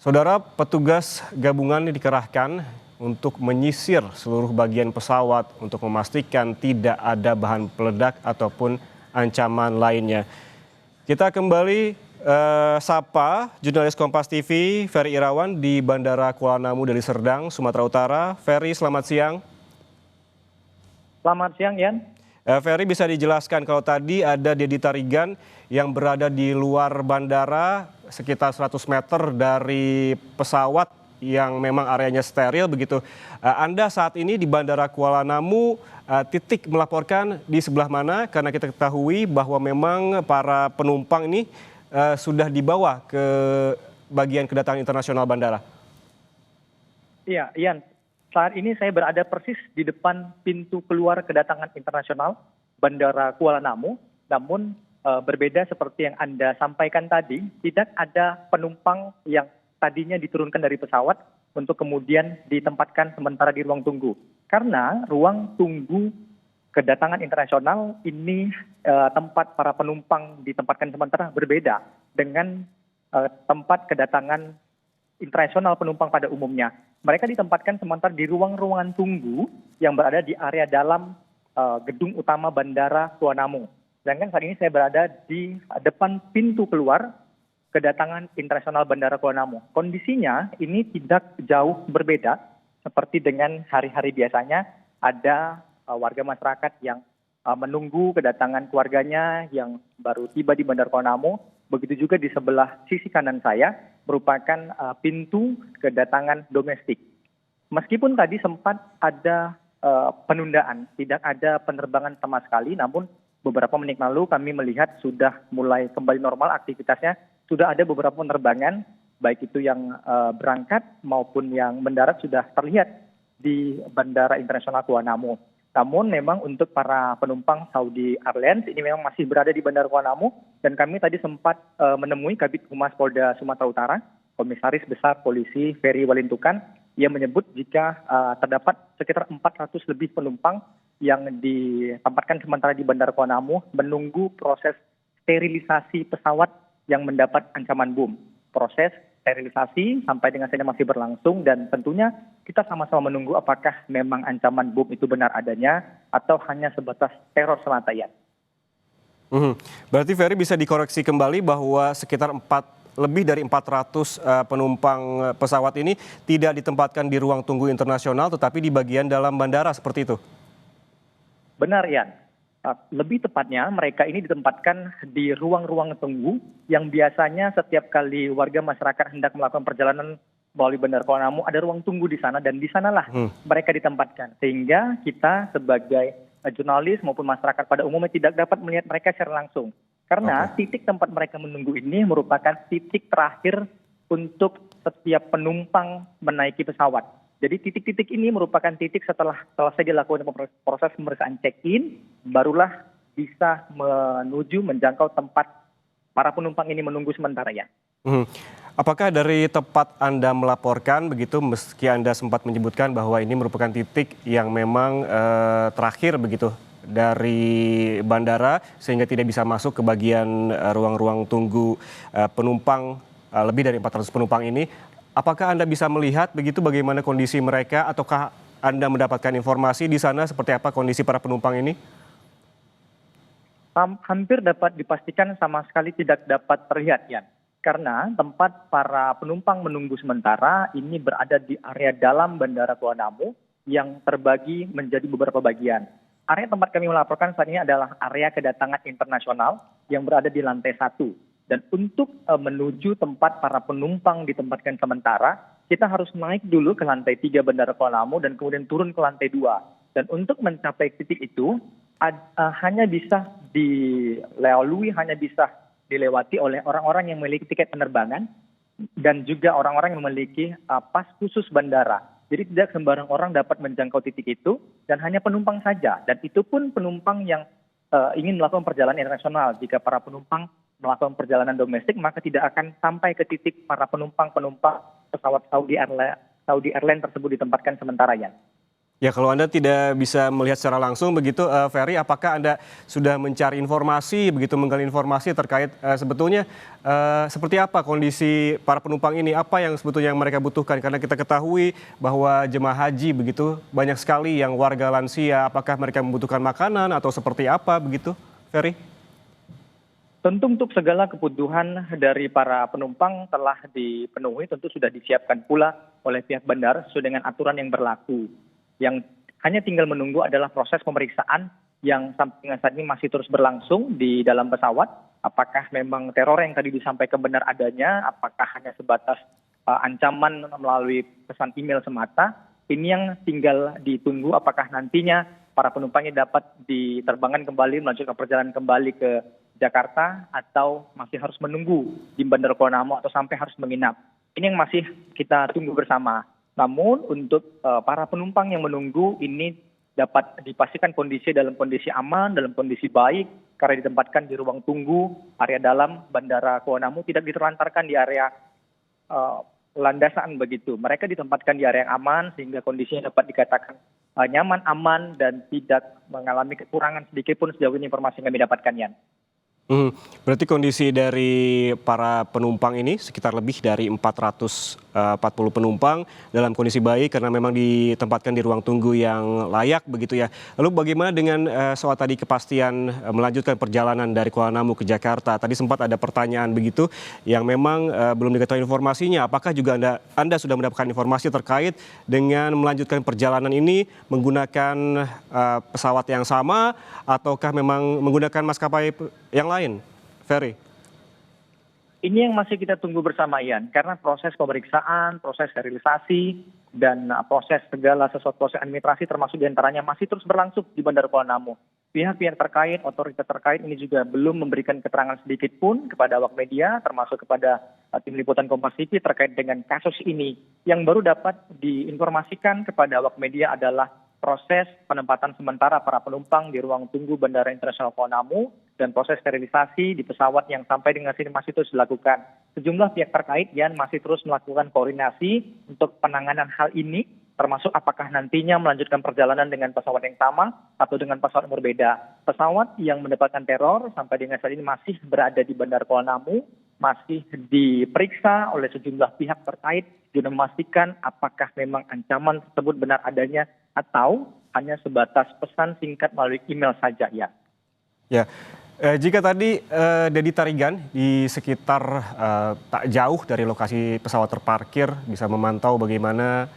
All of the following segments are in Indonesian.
Saudara, petugas gabungan dikerahkan untuk menyisir seluruh bagian pesawat untuk memastikan tidak ada bahan peledak ataupun ancaman lainnya. Kita kembali sapa jurnalis Kompas TV Ferry Irawan di Bandara Kuala Namu dari Serdang, Sumatera Utara. Ferry, selamat siang. Selamat siang, Yan. Ferry, bisa dijelaskan kalau tadi ada Dedi Tarigan yang berada di luar bandara sekitar 100 meter dari pesawat yang memang areanya steril begitu. Anda saat ini di Bandara Kuala Namu, titik melaporkan di sebelah mana? Karena kita ketahui bahwa memang para penumpang ini sudah dibawa ke bagian kedatangan internasional bandara. Iya, Yan. Saat ini saya berada persis di depan pintu keluar kedatangan internasional Bandara Kuala Namu. Namun berbeda seperti yang Anda sampaikan tadi, tidak ada penumpang yang tadinya diturunkan dari pesawat untuk kemudian ditempatkan sementara di ruang tunggu. Karena ruang tunggu kedatangan internasional ini tempat para penumpang ditempatkan sementara berbeda dengan tempat kedatangan internasional penumpang pada umumnya. Mereka ditempatkan sementara di ruang-ruangan tunggu yang berada di area dalam gedung utama Bandara Kuala Namu. Sedangkan saat ini saya berada di depan pintu keluar kedatangan internasional Bandara Kuala Namu. Kondisinya ini tidak jauh berbeda seperti dengan hari-hari biasanya. Ada warga masyarakat yang menunggu kedatangan keluarganya yang baru tiba di Bandara Kuala Namu. Begitu juga di sebelah sisi kanan saya merupakan pintu kedatangan domestik. Meskipun tadi sempat ada penundaan, tidak ada penerbangan sama sekali, namun beberapa menit lalu kami melihat sudah mulai kembali normal aktivitasnya. Sudah ada beberapa penerbangan, baik itu yang berangkat maupun yang mendarat sudah terlihat di Bandara Internasional Kuala Namu. Namun memang untuk para penumpang Saudi Airlines ini memang masih berada di Bandara Kuala Namu dan kami tadi sempat menemui Kabid Humas Polda Sumatera Utara, Komisaris Besar Polisi Ferry Walintukan, yang menyebut jika terdapat sekitar 400 lebih penumpang yang ditempatkan sementara di Bandara Kuala Namu menunggu proses sterilisasi pesawat yang mendapat ancaman bom. Proses sterilisasi sampai dengan saat ini masih berlangsung dan tentunya kita sama-sama menunggu apakah memang ancaman bom itu benar adanya atau hanya sebatas teror semata, ya. Berarti Ferry bisa dikoreksi kembali bahwa sekitar lebih dari 400 penumpang pesawat ini tidak ditempatkan di ruang tunggu internasional tetapi di bagian dalam bandara seperti itu? Benar, Yan. Lebih tepatnya mereka ini ditempatkan di ruang-ruang tunggu yang biasanya setiap kali warga masyarakat hendak melakukan perjalanan melalui Bandara Kuala Namu ada ruang tunggu di sana dan di sanalah mereka ditempatkan. Sehingga kita sebagai jurnalis maupun masyarakat pada umumnya tidak dapat melihat mereka secara langsung. Karena titik tempat mereka menunggu ini merupakan titik terakhir untuk setiap penumpang menaiki pesawat. Jadi titik-titik ini merupakan titik setelah selesai dilakukan proses pemeriksaan check-in, barulah bisa menuju menjangkau tempat para penumpang ini menunggu sementara, ya. Apakah dari tempat Anda melaporkan begitu, meski Anda sempat menyebutkan bahwa ini merupakan titik yang memang terakhir begitu dari bandara sehingga tidak bisa masuk ke bagian ruang-ruang tunggu penumpang lebih dari 400 penumpang ini. Apakah Anda bisa melihat begitu bagaimana kondisi mereka ataukah Anda mendapatkan informasi di sana seperti apa kondisi para penumpang ini? Hampir dapat dipastikan sama sekali tidak dapat terlihat, ya. Karena tempat para penumpang menunggu sementara ini berada di area dalam Bandara Kuala Namu yang terbagi menjadi beberapa bagian. Area tempat kami melaporkan saat ini adalah area kedatangan internasional yang berada di lantai 1. Dan untuk menuju tempat para penumpang ditempatkan sementara, kita harus naik dulu ke lantai 3 Bandara Kuala Namu dan kemudian turun ke lantai 2. Dan untuk mencapai titik itu, hanya bisa dilalui, hanya bisa dilewati oleh orang-orang yang memiliki tiket penerbangan dan juga orang-orang yang memiliki pas khusus bandara. Jadi tidak sembarang orang dapat menjangkau titik itu dan hanya penumpang saja. Dan itu pun penumpang yang ingin melakukan perjalanan internasional. Jika para penumpang melakukan perjalanan domestik, maka tidak akan sampai ke titik para penumpang pesawat Saudi Airlines tersebut ditempatkan sementara, ya. Ya, kalau Anda tidak bisa melihat secara langsung begitu, Ferry, apakah Anda sudah mencari informasi, begitu menggali informasi terkait sebetulnya seperti apa kondisi para penumpang ini, apa yang sebetulnya yang mereka butuhkan? Karena kita ketahui bahwa jemaah haji begitu banyak sekali yang warga lansia, apakah mereka membutuhkan makanan atau seperti apa begitu, Ferry? Tentu untuk segala kebutuhan dari para penumpang telah dipenuhi, tentu sudah disiapkan pula oleh pihak bandara sesuai dengan aturan yang berlaku. Yang hanya tinggal menunggu adalah proses pemeriksaan yang sampai dengan saat ini masih terus berlangsung di dalam pesawat. Apakah memang teror yang tadi disampaikan benar adanya, apakah hanya sebatas ancaman melalui pesan email semata. Ini yang tinggal ditunggu apakah nantinya para penumpangnya dapat diterbangkan kembali, melanjutkan perjalanan kembali ke Jakarta atau masih harus menunggu di Bandara Kuala Namu atau sampai harus menginap. Ini yang masih kita tunggu bersama. Namun untuk para penumpang yang menunggu ini dapat dipastikan kondisi dalam kondisi aman, dalam kondisi baik karena ditempatkan di ruang tunggu area dalam Bandara Kuala Namu, tidak diterlantarkan di area landasan begitu. Mereka ditempatkan di area yang aman sehingga kondisinya dapat dikatakan nyaman, aman dan tidak mengalami kekurangan sedikit pun sejauh ini informasi yang kami dapatkan, Yan. Berarti kondisi dari para penumpang ini sekitar lebih dari 440 penumpang dalam kondisi baik karena memang ditempatkan di ruang tunggu yang layak begitu ya. Lalu bagaimana dengan soal tadi kepastian melanjutkan perjalanan dari Kuala Namu ke Jakarta? Tadi sempat ada pertanyaan begitu yang memang belum diketahui informasinya. Apakah juga Anda sudah mendapatkan informasi terkait dengan melanjutkan perjalanan ini menggunakan pesawat yang sama ataukah memang menggunakan maskapai yang lain, Ferry? Ini yang masih kita tunggu bersama, Ian, karena proses pemeriksaan, proses sterilisasi, dan proses segala sesuatu proses administrasi termasuk diantaranya masih terus berlangsung di Bandara Kuala Namu. Pihak-pihak terkait, otoritas terkait ini juga belum memberikan keterangan sedikit pun kepada awak media, termasuk kepada tim liputan Kompas TV terkait dengan kasus ini. Yang baru dapat diinformasikan kepada awak media adalah proses penempatan sementara para penumpang di ruang tunggu Bandara Internasional Kuala Namu dan proses sterilisasi di pesawat yang sampai dengan sini masih terus dilakukan. Sejumlah pihak terkait yang masih terus melakukan koordinasi untuk penanganan hal ini, termasuk apakah nantinya melanjutkan perjalanan dengan pesawat yang sama atau dengan pesawat yang berbeda. Pesawat yang mendapatkan teror sampai dengan saat ini masih berada di Bandara Kuala Namu, masih diperiksa oleh sejumlah pihak terkait guna memastikan apakah memang ancaman tersebut benar adanya atau hanya sebatas pesan singkat melalui email saja, ya. Ya, jika tadi Dedi Tarigan di sekitar tak jauh dari lokasi pesawat terparkir bisa memantau bagaimana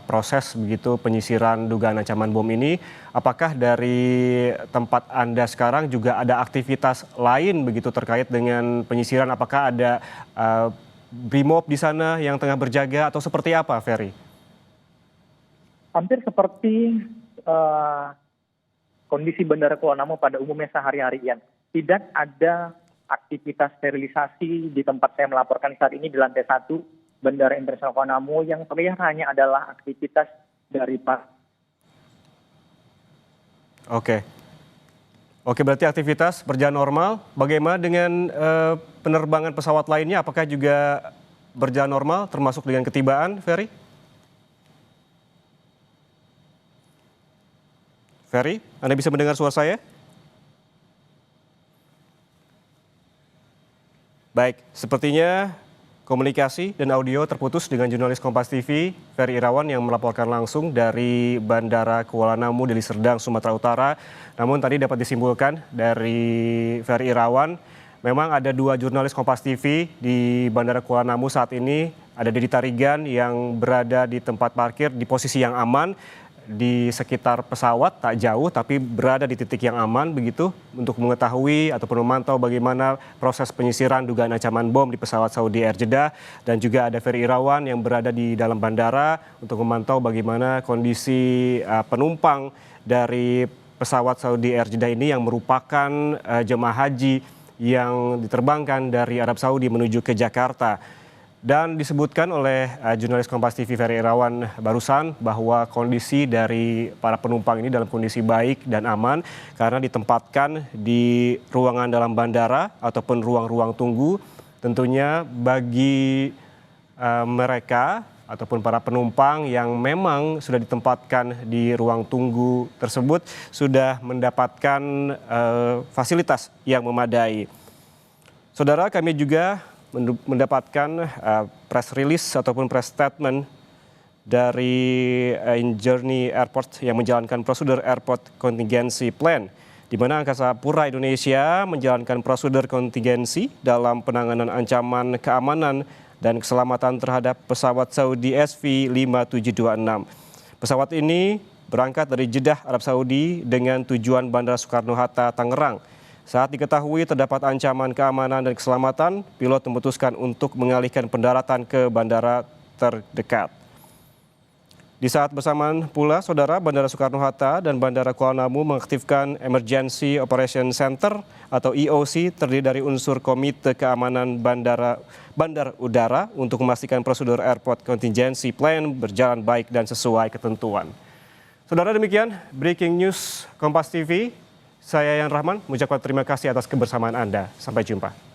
proses begitu penyisiran dugaan ancaman bom ini, apakah dari tempat Anda sekarang juga ada aktivitas lain begitu terkait dengan penyisiran? Apakah ada Brimob di sana yang tengah berjaga atau seperti apa, Ferry? Hampir seperti kondisi Bandara Kuala Namu pada umumnya sehari-hari, Ian. Tidak ada aktivitas sterilisasi di tempat saya melaporkan saat ini di lantai 1 Bandara Internasional Kuala Namu. Yang terlihat hanya adalah aktivitas dari Oke, berarti aktivitas berjalan normal. Bagaimana dengan penerbangan pesawat lainnya? Apakah juga berjalan normal termasuk dengan ketibaan, Ferry? Ferry, Anda bisa mendengar suara saya? Baik, sepertinya komunikasi dan audio terputus dengan jurnalis Kompas TV, Ferry Irawan yang melaporkan langsung dari Bandara Kuala Namu, Deli Serdang, Sumatera Utara. Namun tadi dapat disimpulkan dari Ferry Irawan, memang ada 2 jurnalis Kompas TV di Bandara Kuala Namu saat ini. Ada Dedi Tarigan yang berada di tempat parkir di posisi yang aman, di sekitar pesawat tak jauh tapi berada di titik yang aman begitu untuk mengetahui ataupun memantau bagaimana proses penyisiran dugaan ancaman bom di pesawat Saudi Air Jeddah, dan juga ada Ferry Irawan yang berada di dalam bandara untuk memantau bagaimana kondisi penumpang dari pesawat Saudi Air Jeddah ini yang merupakan jemaah haji yang diterbangkan dari Arab Saudi menuju ke Jakarta. Dan disebutkan oleh jurnalis Kompas TV Ferry Irawan barusan bahwa kondisi dari para penumpang ini dalam kondisi baik dan aman karena ditempatkan di ruangan dalam bandara ataupun ruang-ruang tunggu. Tentunya bagi mereka ataupun para penumpang yang memang sudah ditempatkan di ruang tunggu tersebut sudah mendapatkan fasilitas yang memadai. Saudara, kami juga mendapatkan press release ataupun press statement dari Journey Airport yang menjalankan prosedur Airport Contingency Plan, di mana Angkasa Pura Indonesia menjalankan prosedur kontingensi dalam penanganan ancaman keamanan dan keselamatan terhadap pesawat Saudi SV5726. Pesawat ini berangkat dari Jeddah, Arab Saudi dengan tujuan Bandara Soekarno-Hatta, Tangerang. Saat diketahui terdapat ancaman keamanan dan keselamatan, pilot memutuskan untuk mengalihkan pendaratan ke bandara terdekat. Di saat bersamaan pula, Saudara, Bandara Soekarno-Hatta dan Bandara Kuala Namu mengaktifkan Emergency Operation Center atau EOC terdiri dari unsur Komite Keamanan Bandar Udara untuk memastikan prosedur Airport Contingency Plan berjalan baik dan sesuai ketentuan. Saudara, demikian Breaking News Kompas TV. Saya Yan Rahman mengucapkan terima kasih atas kebersamaan Anda. Sampai jumpa.